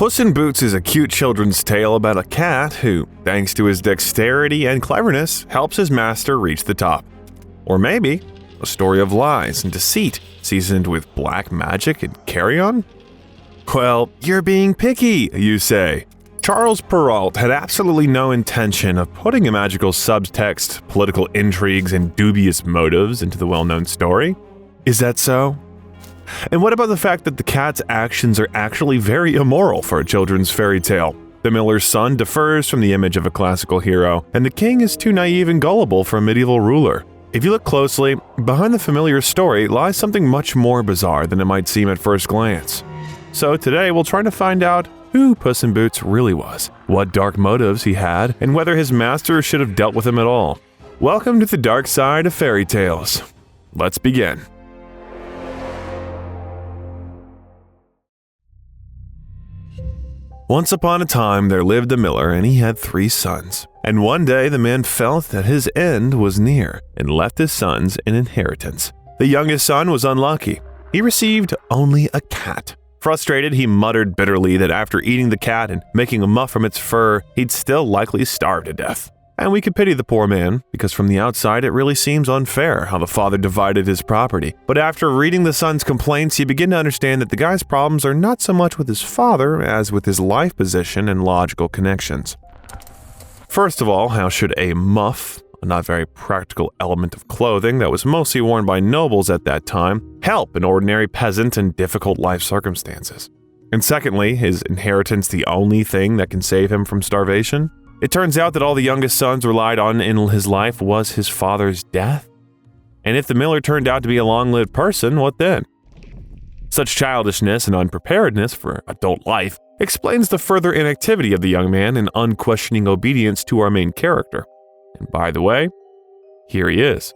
Puss in Boots is a cute children's tale about a cat who, thanks to his dexterity and cleverness, helps his master reach the top. Or maybe a story of lies and deceit seasoned with black magic and carry-on? Well, you're being picky, you say. Charles Perrault had absolutely no intention of putting a magical subtext, political intrigues, and dubious motives into the well-known story. Is that so? And what about the fact that the cat's actions are actually very immoral for a children's fairy tale? The miller's son differs from the image of a classical hero, and the king is too naive and gullible for a medieval ruler. If you look closely, behind the familiar story lies something much more bizarre than it might seem at first glance. So today we'll try to find out who Puss in Boots really was, what dark motives he had, and whether his master should have dealt with him at all. Welcome to the dark side of fairy tales. Let's begin. Once upon a time there lived a miller, and he had 3 sons. And one day the man felt that his end was near and left his sons an inheritance. The youngest son was unlucky. He received only a cat. Frustrated, he muttered bitterly that after eating the cat and making a muff from its fur, he'd still likely starve to death. And we could pity the poor man, because from the outside it really seems unfair how the father divided his property. But after reading the son's complaints, you begin to understand that the guy's problems are not so much with his father as with his life position and logical connections. First of all, how should a muff, a not very practical element of clothing that was mostly worn by nobles at that time, help an ordinary peasant in difficult life circumstances? And secondly, is inheritance the only thing that can save him from starvation? It turns out that all the youngest sons relied on in his life was his father's death. And if the miller turned out to be a long-lived person, what then? Such childishness and unpreparedness for adult life explains the further inactivity of the young man and unquestioning obedience to our main character. And by the way, here he is.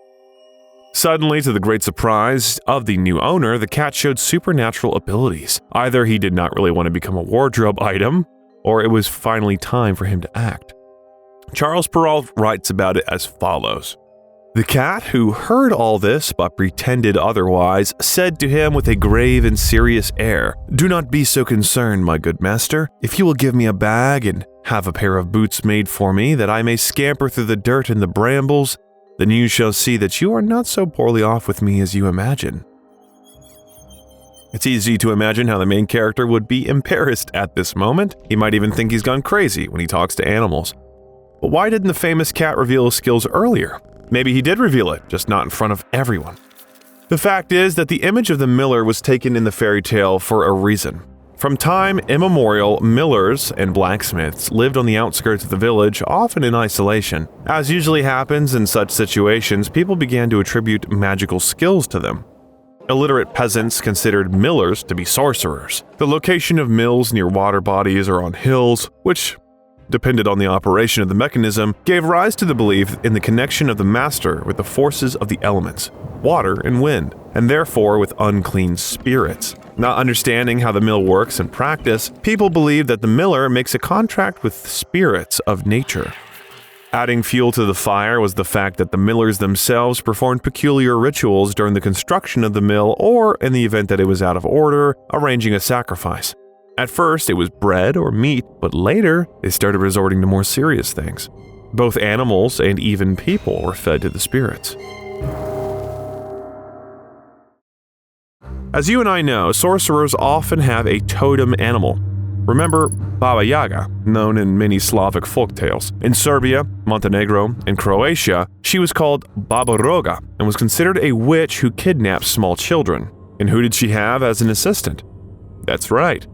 Suddenly, to the great surprise of the new owner, the cat showed supernatural abilities. Either he did not really want to become a wardrobe item, or it was finally time for him to act. Charles Perrault writes about it as follows. The cat, who heard all this but pretended otherwise, said to him with a grave and serious air, "Do not be so concerned, my good master. If you will give me a bag and have a pair of boots made for me that I may scamper through the dirt and the brambles, then you shall see that you are not so poorly off with me as you imagine." It's easy to imagine how the main character would be embarrassed at this moment. He might even think he's gone crazy when he talks to animals. But why didn't the famous cat reveal his skills earlier? Maybe he did reveal it, just not in front of everyone. The fact is that the image of the miller was taken in the fairy tale for a reason. From time immemorial, millers and blacksmiths lived on the outskirts of the village, often in isolation. As usually happens in such situations, people began to attribute magical skills to them. Illiterate peasants considered millers to be sorcerers. The location of mills near water bodies or on hills, which depended on the operation of the mechanism, gave rise to the belief in the connection of the master with the forces of the elements, water and wind, and therefore with unclean spirits. Not understanding how the mill works in practice, people believe that the miller makes a contract with spirits of nature. Adding fuel to the fire was the fact that the millers themselves performed peculiar rituals during the construction of the mill, or, in the event that it was out of order, arranging a sacrifice. At first, it was bread or meat, but later, they started resorting to more serious things. Both animals and even people were fed to the spirits. As you and I know, sorcerers often have a totem animal. Remember Baba Yaga, known in many Slavic folktales. In Serbia, Montenegro, and Croatia, she was called Baba Roga and was considered a witch who kidnapped small children. And who did she have as an assistant? That's right,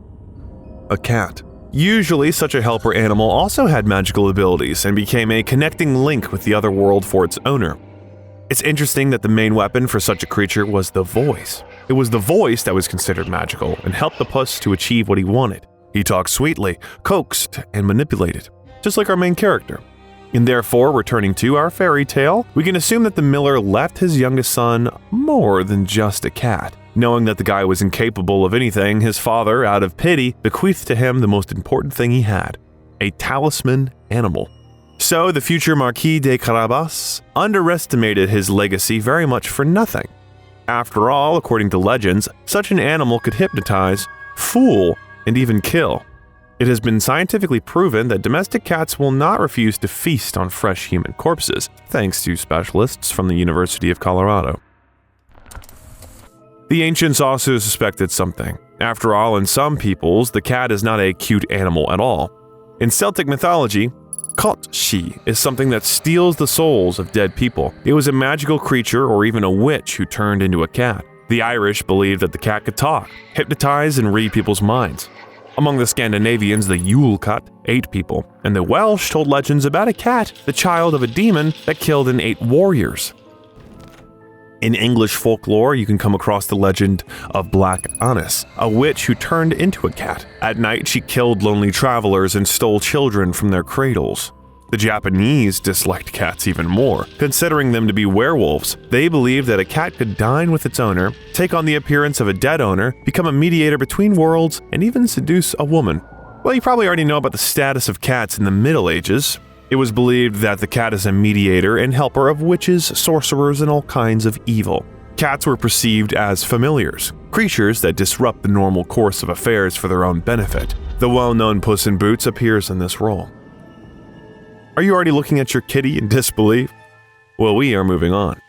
a cat. Usually, such a helper animal also had magical abilities and became a connecting link with the other world for its owner. It's interesting that the main weapon for such a creature was the voice. It was the voice that was considered magical and helped the puss to achieve what he wanted. He talked sweetly, coaxed, and manipulated, just like our main character. And therefore, returning to our fairy tale, we can assume that the miller left his youngest son more than just a cat. Knowing that the guy was incapable of anything, his father, out of pity, bequeathed to him the most important thing he had, a talisman animal. So the future Marquis de Carabas underestimated his legacy very much for nothing. After all, according to legends, such an animal could hypnotize, fool, and even kill. It has been scientifically proven that domestic cats will not refuse to feast on fresh human corpses, thanks to specialists from the University of Colorado. The ancients also suspected something. After all, in some peoples, the cat is not a cute animal at all. In Celtic mythology, Occult is something that steals the souls of dead people. It was a magical creature or even a witch who turned into a cat. The Irish believed that the cat could talk, hypnotize, and read people's minds. Among the Scandinavians, the Yule cat ate people, and the Welsh told legends about a cat, the child of a demon that killed and ate warriors. In English folklore, you can come across the legend of Black Annis, a witch who turned into a cat. At night, she killed lonely travelers and stole children from their cradles. The Japanese disliked cats even more, considering them to be werewolves. They believed that a cat could dine with its owner, take on the appearance of a dead owner, become a mediator between worlds, and even seduce a woman. Well, you probably already know about the status of cats in the Middle Ages. It was believed that the cat is a mediator and helper of witches, sorcerers, and all kinds of evil. Cats were perceived as familiars, creatures that disrupt the normal course of affairs for their own benefit. The well-known Puss in Boots appears in this role. Are you already looking at your kitty in disbelief? Well, we are moving on.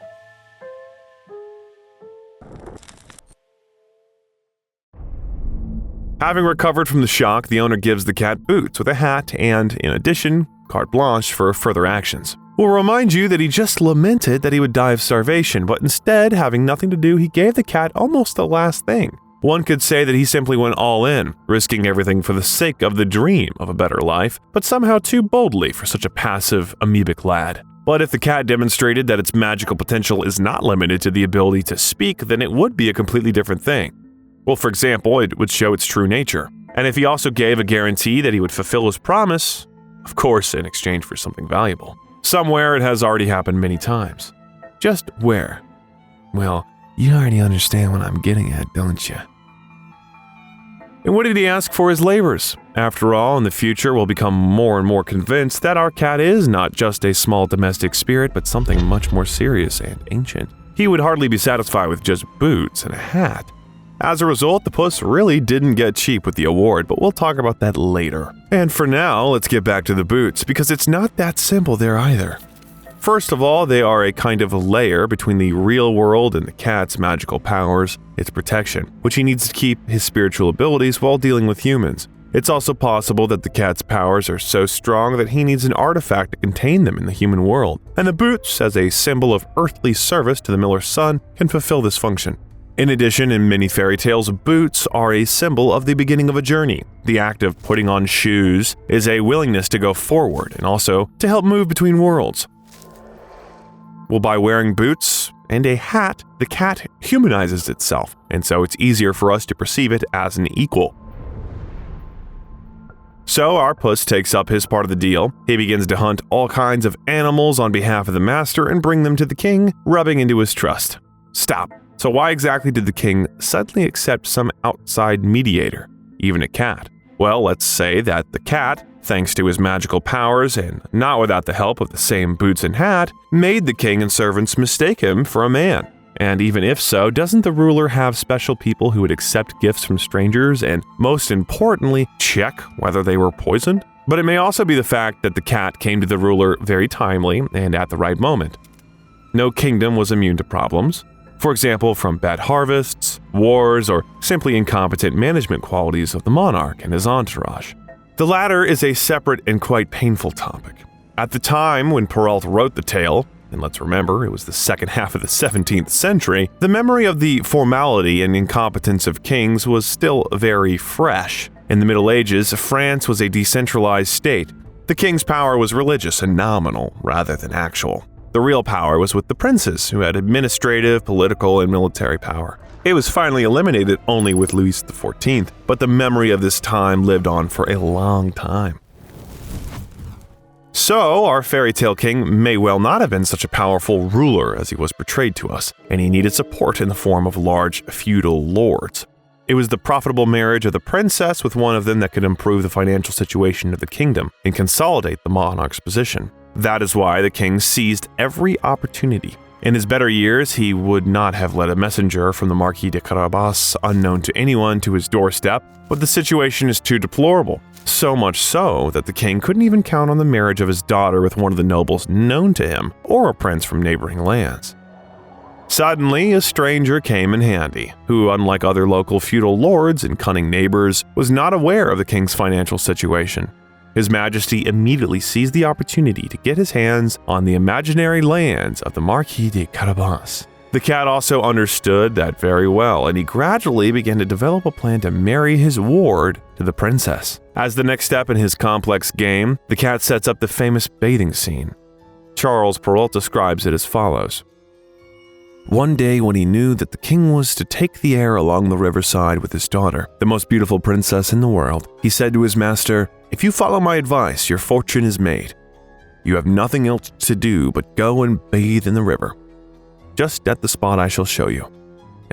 Having recovered from the shock, the owner gives the cat boots with a hat and, in addition, carte blanche for further actions. We'll remind you that he just lamented that he would die of starvation, but instead, having nothing to do, he gave the cat almost the last thing. One could say that he simply went all in, risking everything for the sake of the dream of a better life, but somehow too boldly for such a passive, amoebic lad. But if the cat demonstrated that its magical potential is not limited to the ability to speak, then it would be a completely different thing. Well, for example, it would show its true nature. And if he also gave a guarantee that he would fulfill his promise, of course in exchange for something valuable. Somewhere it has already happened many times. Just where? Well, you already understand what I'm getting at, don't you? And what did he ask for his labors? After all, in the future, we'll become more and more convinced that our cat is not just a small domestic spirit, but something much more serious and ancient. He would hardly be satisfied with just boots and a hat. As a result, the puss really didn't get cheap with the award, but we'll talk about that later. And for now, let's get back to the boots, because it's not that simple there either. First of all, they are a kind of a layer between the real world and the cat's magical powers, its protection, which he needs to keep his spiritual abilities while dealing with humans. It's also possible that the cat's powers are so strong that he needs an artifact to contain them in the human world, and the boots, as a symbol of earthly service to the miller's son, can fulfill this function. In addition, in many fairy tales, boots are a symbol of the beginning of a journey. The act of putting on shoes is a willingness to go forward and also to help move between worlds. Well, by wearing boots and a hat, the cat humanizes itself, and so it's easier for us to perceive it as an equal. So our puss takes up his part of the deal. He begins to hunt all kinds of animals on behalf of the master and bring them to the king, rubbing into his trust. Stop. So why exactly did the king suddenly accept some outside mediator, even a cat? Well, let's say that the cat, thanks to his magical powers and not without the help of the same boots and hat, made the king and servants mistake him for a man. And even if so, doesn't the ruler have special people who would accept gifts from strangers and, most importantly, check whether they were poisoned? But it may also be the fact that the cat came to the ruler very timely and at the right moment. No kingdom was immune to problems. For example, from bad harvests, wars, or simply incompetent management qualities of the monarch and his entourage. The latter is a separate and quite painful topic. At the time when Perrault wrote the tale, and let's remember it was the second half of the 17th century, the memory of the formality and incompetence of kings was still very fresh. In the Middle Ages, France was a decentralized state. The king's power was religious and nominal rather than actual. The real power was with the princes, who had administrative, political, and military power. It was finally eliminated only with Louis XIV, but the memory of this time lived on for a long time. So, our fairy tale king may well not have been such a powerful ruler as he was portrayed to us, and he needed support in the form of large feudal lords. It was the profitable marriage of the princess with one of them that could improve the financial situation of the kingdom and consolidate the monarch's position. That is why the king seized every opportunity. In his better years, he would not have let a messenger from the Marquis de Carabas unknown to anyone to his doorstep, but the situation is too deplorable. So much so that the king couldn't even count on the marriage of his daughter with one of the nobles known to him, or a prince from neighboring lands. Suddenly, a stranger came in handy, who, unlike other local feudal lords and cunning neighbors, was not aware of the king's financial situation. His Majesty immediately seized the opportunity to get his hands on the imaginary lands of the Marquis de Carabas. The cat also understood that very well, and he gradually began to develop a plan to marry his ward to the princess. As the next step in his complex game, the cat sets up the famous bathing scene. Charles Perrault describes it as follows. One day when he knew that the king was to take the heir along the riverside with his daughter, the most beautiful princess in the world, he said to his master, "If you follow my advice, your fortune is made. You have nothing else to do but go and bathe in the river, just at the spot I shall show you,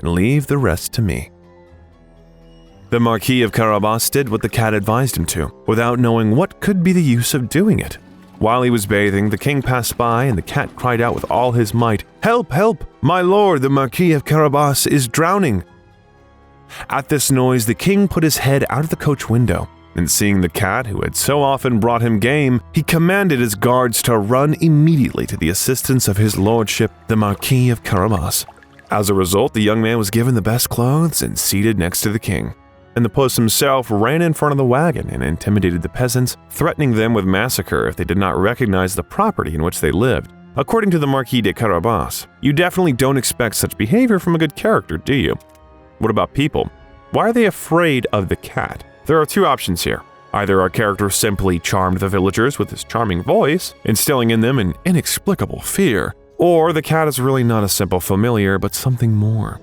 and leave the rest to me." The Marquis of Carabas did what the cat advised him to, without knowing what could be the use of doing it. While he was bathing, the king passed by, and the cat cried out with all his might, "Help, help! My lord, the Marquis of Carabas, is drowning!" At this noise, the king put his head out of the coach window, and seeing the cat, who had so often brought him game, he commanded his guards to run immediately to the assistance of his lordship, the Marquis of Carabas. As a result, the young man was given the best clothes and seated next to the king. And the puss himself ran in front of the wagon and intimidated the peasants, threatening them with massacre if they did not recognize the property in which they lived. According to the Marquis de Carabas, you definitely don't expect such behavior from a good character, do you? What about people? Why are they afraid of the cat? There are two options here. Either our character simply charmed the villagers with his charming voice, instilling in them an inexplicable fear, or the cat is really not a simple familiar, but something more.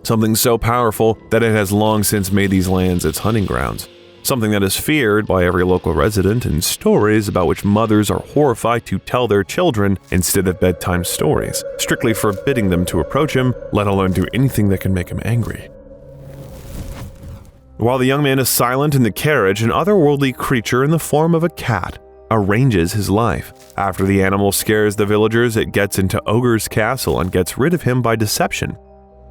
Something so powerful that it has long since made these lands its hunting grounds. Something that is feared by every local resident, and stories about which mothers are horrified to tell their children instead of bedtime stories, strictly forbidding them to approach him, let alone do anything that can make him angry. While the young man is silent in the carriage, an otherworldly creature in the form of a cat arranges his life. After the animal scares the villagers, it gets into Ogre's castle and gets rid of him by deception.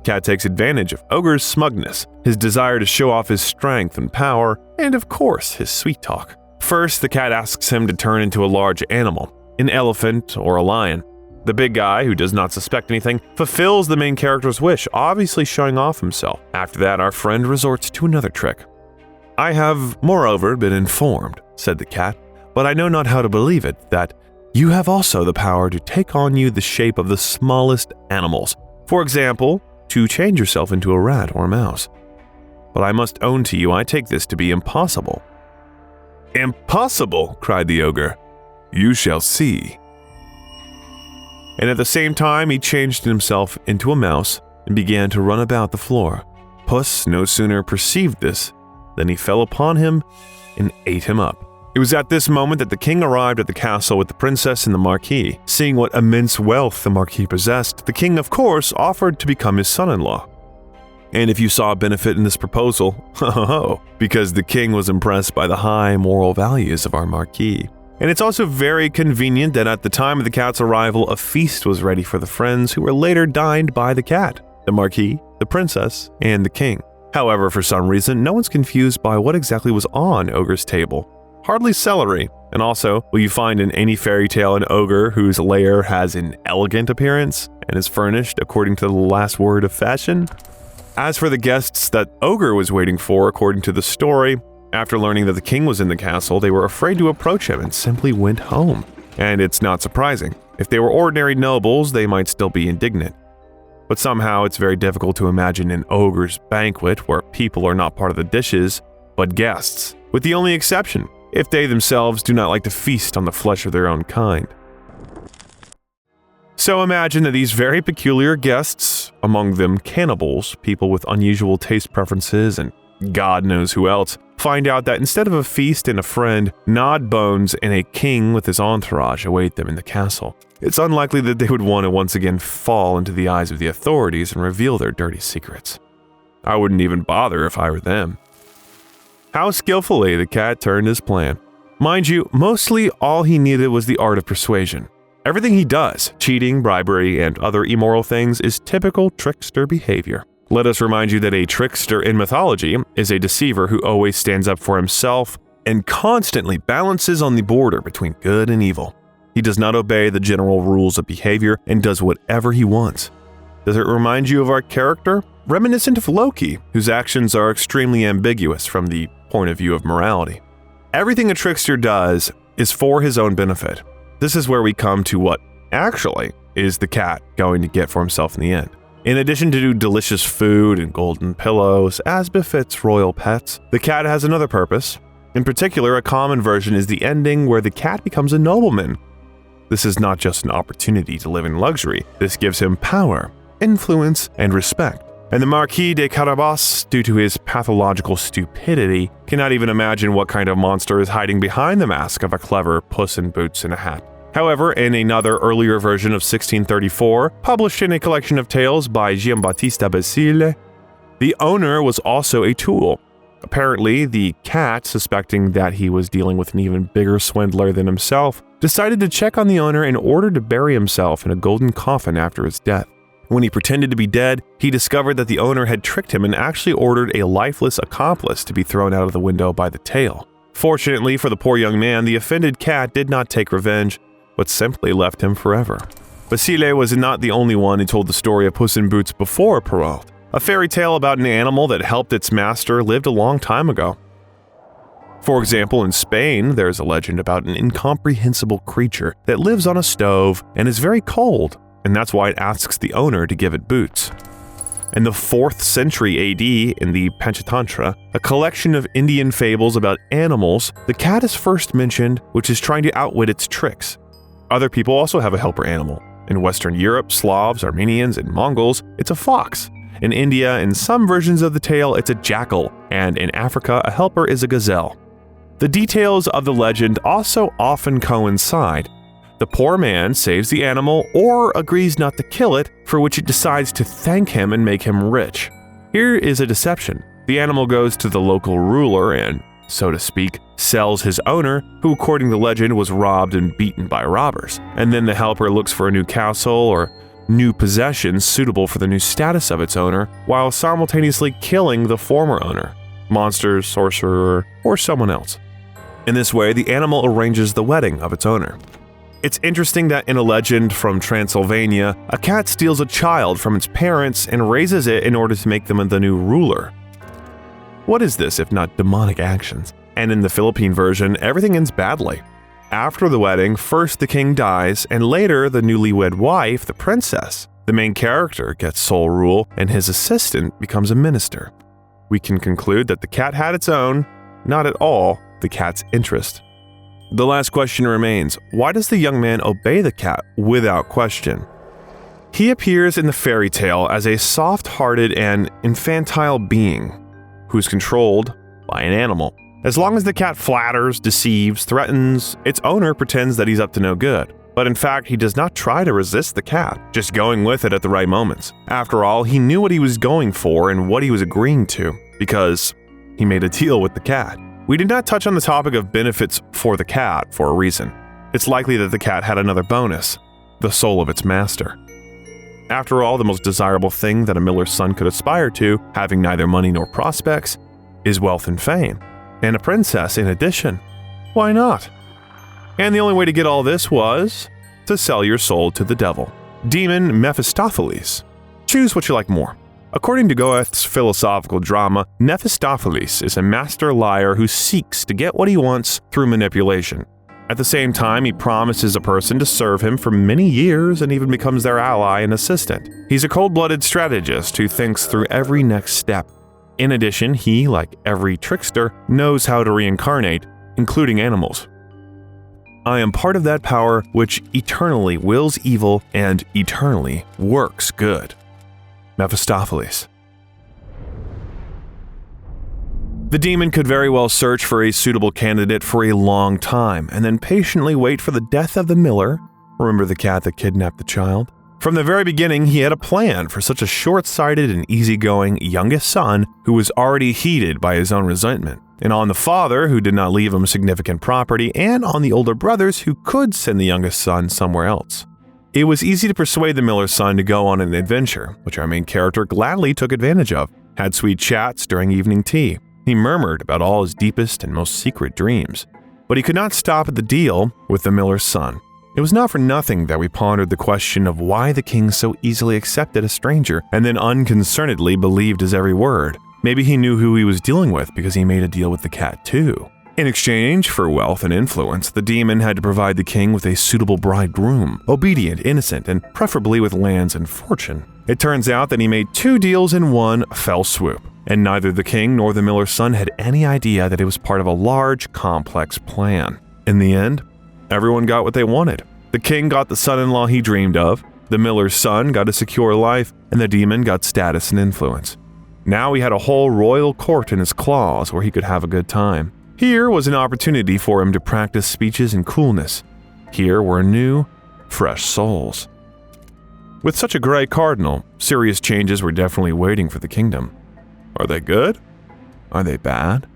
Cat takes advantage of Ogre's smugness, his desire to show off his strength and power, and of course, his sweet talk. First, the cat asks him to turn into a large animal, an elephant or a lion. The big guy, who does not suspect anything, fulfills the main character's wish, obviously showing off himself. After that, our friend resorts to another trick. "I have, moreover, been informed," said the cat, "but I know not how to believe it, that you have also the power to take on you the shape of the smallest animals. For example, to change yourself into a rat or a mouse. But I must own to you I take this to be impossible." "Impossible!" cried the ogre. "You shall see." And at the same time, he changed himself into a mouse and began to run about the floor. Puss no sooner perceived this than he fell upon him and ate him up. It was at this moment that the king arrived at the castle with the princess and the marquis. Seeing what immense wealth the marquis possessed, the king, of course, offered to become his son-in-law. And if you saw a benefit in this proposal, because the king was impressed by the high moral values of our marquis. And it's also very convenient that at the time of the cat's arrival, a feast was ready for the friends who were later dined by the cat, the marquis, the princess, and the king. However, for some reason, no one's confused by what exactly was on Ogre's table. Hardly celery. And also, will you find in any fairy tale an ogre whose lair has an elegant appearance and is furnished according to the last word of fashion? As for the guests that Ogre was waiting for, according to the story, after learning that the king was in the castle, they were afraid to approach him and simply went home. And it's not surprising. If they were ordinary nobles, they might still be indignant. But somehow it's very difficult to imagine an ogre's banquet where people are not part of the dishes, but guests, with the only exception if they themselves do not like to feast on the flesh of their own kind. So imagine that these very peculiar guests, among them cannibals, people with unusual taste preferences, and God knows who else, find out that instead of a feast and a friend, gnawed bones and a king with his entourage await them in the castle. It's unlikely that they would want to once again fall into the eyes of the authorities and reveal their dirty secrets. I wouldn't even bother if I were them. How skillfully the cat turned his plan. Mind you, mostly all he needed was the art of persuasion. Everything he does, cheating, bribery, and other immoral things, is typical trickster behavior. Let us remind you that a trickster in mythology is a deceiver who always stands up for himself and constantly balances on the border between good and evil. He does not obey the general rules of behavior and does whatever he wants. Does it remind you of our character? Reminiscent of Loki, whose actions are extremely ambiguous from the point of view of morality. Everything a trickster does is for his own benefit. This is where we come to what, actually, is the cat going to get for himself in the end. In addition to delicious food and golden pillows, as befits royal pets, the cat has another purpose. In particular, a common version is the ending where the cat becomes a nobleman. This is not just an opportunity to live in luxury. This gives him power, influence, and respect. And the Marquis de Carabas, due to his pathological stupidity, cannot even imagine what kind of monster is hiding behind the mask of a clever Puss in Boots in a hat. However, in another earlier version of 1634, published in a collection of tales by Giambattista Basile, the owner was also a tool. Apparently, the cat, suspecting that he was dealing with an even bigger swindler than himself, decided to check on the owner in order to bury himself in a golden coffin after his death. When he pretended to be dead, he discovered that the owner had tricked him and actually ordered a lifeless accomplice to be thrown out of the window by the tail. Fortunately for the poor young man, the offended cat did not take revenge, but simply left him forever. Basile was not the only one who told the story of Puss in Boots before Perrault. A fairy tale about an animal that helped its master lived a long time ago. For example, in Spain, there is a legend about an incomprehensible creature that lives on a stove and is very cold, and that's why it asks the owner to give it boots. In the 4th century AD, in the Panchatantra, a collection of Indian fables about animals, the cat is first mentioned, which is trying to outwit its tricks. Other people also have a helper animal. In Western Europe, Slavs, Armenians, and Mongols, it's a fox. In India, in some versions of the tale, it's a jackal, and in Africa, a helper is a gazelle. The details of the legend also often coincide. The poor man saves the animal or agrees not to kill it, for which it decides to thank him and make him rich. Here is a deception. The animal goes to the local ruler and, so to speak, sells his owner, who according to legend was robbed and beaten by robbers. And then the helper looks for a new castle or new possessions suitable for the new status of its owner, while simultaneously killing the former owner, monster, sorcerer, or someone else. In this way, the animal arranges the wedding of its owner. It's interesting that in a legend from Transylvania, a cat steals a child from its parents and raises it in order to make them the new ruler. What is this if not demonic actions? And in the Philippine version, everything ends badly. After the wedding, first the king dies, and later the newlywed wife, the princess. The main character gets sole rule, and his assistant becomes a minister. We can conclude that the cat had its own, not at all the cat's interest. The last question remains, why does the young man obey the cat without question? He appears in the fairy tale as a soft-hearted and infantile being who's controlled by an animal. As long as the cat flatters, deceives, threatens, its owner pretends that he's up to no good. But in fact, he does not try to resist the cat, just going with it at the right moments. After all, he knew what he was going for and what he was agreeing to, because he made a deal with the cat. We did not touch on the topic of benefits for the cat for a reason. It's likely that the cat had another bonus, the soul of its master. After all, the most desirable thing that a miller's son could aspire to, having neither money nor prospects, is wealth and fame. And a princess in addition. Why not? And the only way to get all this was to sell your soul to the devil. Demon Mephistopheles. Choose what you like more. According to Goethe's philosophical drama, Mephistopheles is a master liar who seeks to get what he wants through manipulation. At the same time, he promises a person to serve him for many years and even becomes their ally and assistant. He's a cold-blooded strategist who thinks through every next step. In addition, he, like every trickster, knows how to reincarnate, including animals. I am part of that power which eternally wills evil and eternally works good. Mephistopheles. The demon could very well search for a suitable candidate for a long time and then patiently wait for the death of the miller. Remember the cat that kidnapped the child? From the very beginning, he had a plan for such a short-sighted and easygoing youngest son who was already heated by his own resentment, and on the father who did not leave him significant property, and on the older brothers who could send the youngest son somewhere else. It was easy to persuade the miller's son to go on an adventure, which our main character gladly took advantage of, had sweet chats during evening tea. He murmured about all his deepest and most secret dreams. But he could not stop at the deal with the miller's son. It was not for nothing that we pondered the question of why the king so easily accepted a stranger and then unconcernedly believed his every word. Maybe he knew who he was dealing with because he made a deal with the cat too. In exchange for wealth and influence, the demon had to provide the king with a suitable bridegroom, obedient, innocent, and preferably with lands and fortune. It turns out that he made 2 deals in one fell swoop, and neither the king nor the miller's son had any idea that it was part of a large, complex plan. In the end, everyone got what they wanted. The king got the son-in-law he dreamed of, the miller's son got a secure life, and the demon got status and influence. Now he had a whole royal court in his claws where he could have a good time. Here was an opportunity for him to practice speeches and coolness. Here were new, fresh souls. With such a gray cardinal, serious changes were definitely waiting for the kingdom. Are they good? Are they bad?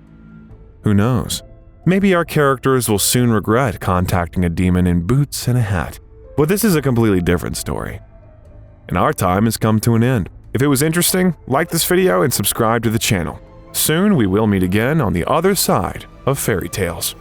Who knows? Maybe our characters will soon regret contacting a demon in boots and a hat. But this is a completely different story. And our time has come to an end. If it was interesting, like this video and subscribe to the channel. Soon we will meet again on the other side of fairy tales.